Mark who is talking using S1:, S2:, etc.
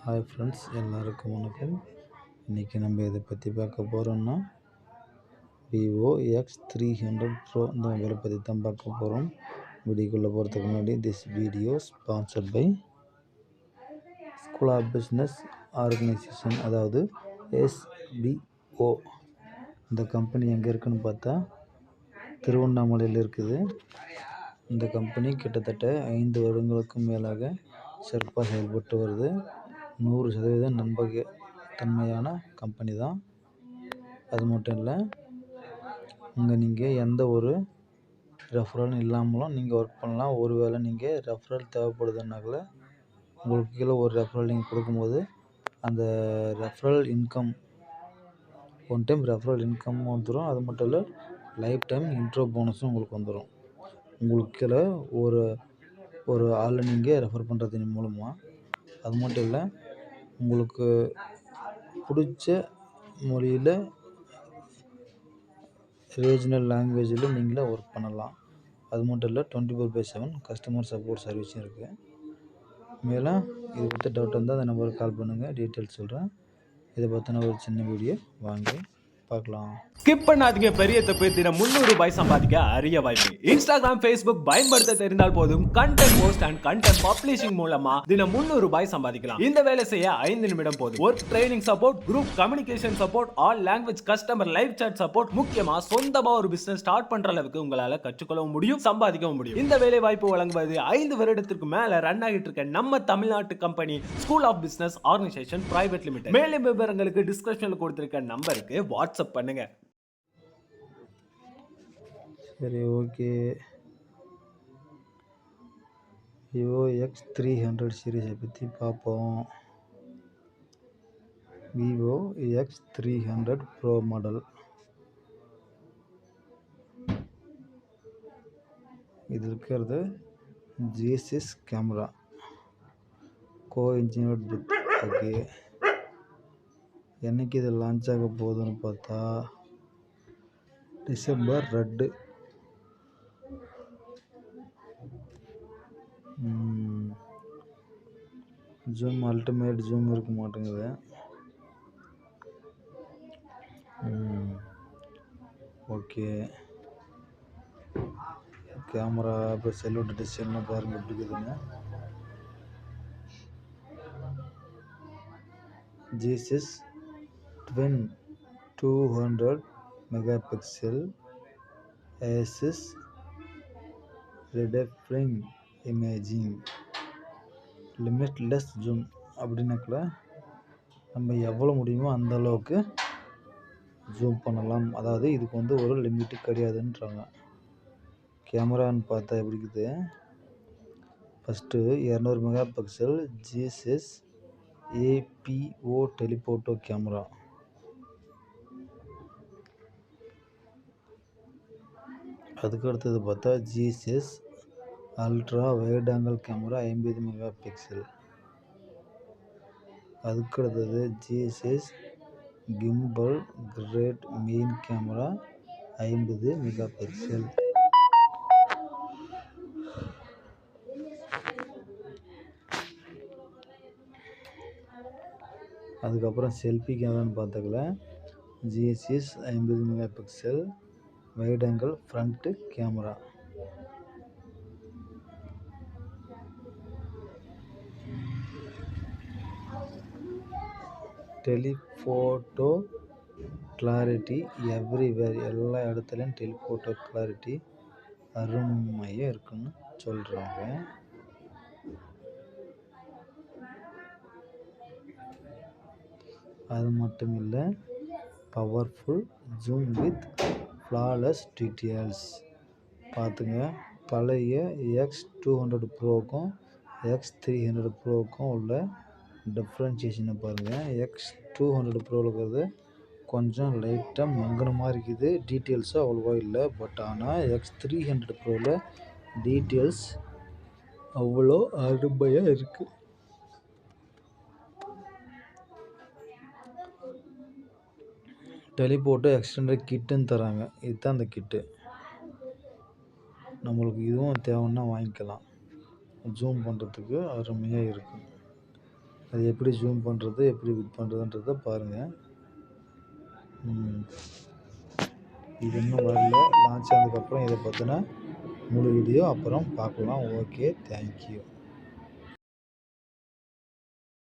S1: Hi friends, எல்லாருக்கும் வணக்கம். இன்றைக்கி நம்ம இதை பற்றி பார்க்க போகிறோம்னா விவோ X300 ப்ரோ இந்த மொபைலை பற்றி தான் பார்க்க போகிறோம். வீடியோக்குள்ளே போகிறதுக்கு முன்னாடி this video sponsored by school of business organisation, அதாவது SBO. இந்த கம்பெனி எங்கே இருக்குன்னு பார்த்தா திருவண்ணாமலையில் இருக்குது. இந்த கம்பெனி கிட்டத்தட்ட 5 வருடங்களுக்கு மேலாக சிறப்பாக செயல்பட்டு வருது. 100% நம்பகத்தன்மையான கம்பெனி தான். அது மட்டும் இல்லை, இங்கே நீங்கள் எந்த ஒரு ரெஃபரலும் இல்லாமலும் நீங்கள் ஒர்க் பண்ணலாம். ஒருவேளை நீங்கள் ரெஃபரல் தேவைப்படுதுன்னாக்கல உங்களுக்கு கீழே ஒரு ரெஃபரல் நீங்கள் கொடுக்கும்போது அந்த referral income one time referral income வந்துடும். அது மட்டும் இல்லை, லைஃப் டைம் இன்ட்ரோ போனஸும் உங்களுக்கு வந்துடும். உங்களுக்கு கீழே ஒரு ஆளை நீங்கள் ரெஃபர் பண்ணுறதின் மூலமாக. அது மட்டும் இல்லை, உங்களுக்கு பிடிச்ச மொழியில் ரீஜனல் லாங்குவேஜில் நீங்களே ஒர்க் பண்ணலாம். அது மட்டும் இல்லை, 24/7 கஸ்டமர் சப்போர்ட் சர்வீஸும் இருக்குது. மேலும் இது பற்றி டவுட் இருந்தால் அந்த நம்பருக்கு கால் பண்ணுங்கள், டீட்டெயில்ஸ் சொல்கிறேன். இதை பற்றின ஒரு சின்ன வீடியோ வாங்கி பார்க்கலாம்.
S2: ஸ்கிப் பண்ணாதீங்க. பெரிய தப்பு. தினம் 300 ரூபாய் சம்பாதிக்க அரிய வாய்ப்பு. இன்ஸ்டாகிராம், ஃபேஸ்புக் பயன்படுத்த தெரிந்தால் போதும். Content post and content publishing மூலமா தினம் 300 ரூபாய் சம்பாதிக்கலாம். இந்த வேலை செய்ய 5 நிமிடம் போதும். Work training support, group communication support, all language customer live chat support, முக்கியமா சொந்தமா ஒரு பிசினஸ் ஸ்டார்ட் பண்ற அளவுக்கு உங்களால கற்றுக்கொள்ளவும் முடியும், சம்பாதிக்கவும் முடியும். இந்த வேலை வாய்ப்பு வழங்குவது 5 வருடத்திற்கு மேல ரன் ஆகிட்டு இருக்க நம்ம தமிழ்நாட்டு company school of business organisation private limited. மேலும் விவரங்களுக்கு டிஸ்கிரிப்ஷன்ல கொடுத்திருக்க நம்பருக்கு வாட்ஸ்அப் பண்ணுங்க.
S1: சரி, ஓகே. விவோ X300 சீரீஸை பற்றி பார்ப்போம். Vivo X300 bro model. இது இருக்கிறது GSS camera, engineered with. Okay, என்னைக்கு இது லான்ச் ஆக போகுதுன்னு பார்த்தா டிசம்பர் 2. ஜூம் அல்டிமேட் ஜூம் இருக்க மாட்டேங்குது. ஓகே, கேமரா இப்போ செல்லோட டிசைன்லாம் பாருங்கள் எப்படி இருக்குதுன்னு. Zeiss twin 200 megapixel aces redefining imaging limitless zoom. அப்படின்னாக்கல நம்ம எவ்வளோ முடியுமோ அந்த அளவுக்கு ஜூம் பண்ணலாம். அதாவது இதுக்கு ஒரு லிமிட்டு கிடையாதுன்றாங்க. கேமரான்னு பார்த்தா எப்படி இருக்குது. First 200 megapixel Zeiss APO telephoto camera. அதுக்கு அடுத்தது பார்த்தா Zeiss ultra wide angle camera 50 megapixel. அதுக்கு அடுத்தது Zeiss gimbal great main camera 50 megapixel. அதுக்கப்புறம் செல்ஃபி கேமரான்னு பார்த்தாக்கல Zeiss 50 megapixel wide angle front camera. Telephoto clarity everywhere, எல்லா இடத்துலையும் டெலிஃபோட்டோ கிளாரிட்டி அருமையாக இருக்குன்னு சொல்கிறாங்க. அது மட்டும் இல்லை, powerful zoom with flawless details. பார்த்துங்க, பழைய X200 ப்ரோக்கும் X300 ப்ரோக்கும் உள்ள டிஃப்ரென்ஷியேஷனை பாருங்கள். X200 ப்ரோவில் இருக்கிறது கொஞ்சம் லைட்டாக மங்கின மாதிரி இருக்குது, டீட்டெயில்ஸும் அவ்வளோவா இல்லை. பட் ஆனால் X300 ப்ரோவில் டீட்டெயில்ஸ் அவ்வளோ அருமையாக இருக்குது. டெலிஃபோட்டோ எக்ஸ்டெண்டட் கிட்டுன்னு தராங்க. இதுதான் அந்த கிட்டு. நம்மளுக்கு இதுவும் தேவைன்னா வாங்கிக்கலாம். ஜூம் பண்ணுறதுக்கு அருமையாக இருக்கும். அது எப்படி ஜூம் பண்ணுறது, எப்படி விட் பண்ணுறதுன்றத பாருங்கள். இது இன்னும் வரல. லான்ச் ஆனதுக்கப்புறம் இதை பற்றின முழு வீடியோ அப்புறம் பார்க்கலாம். Okay, thank you.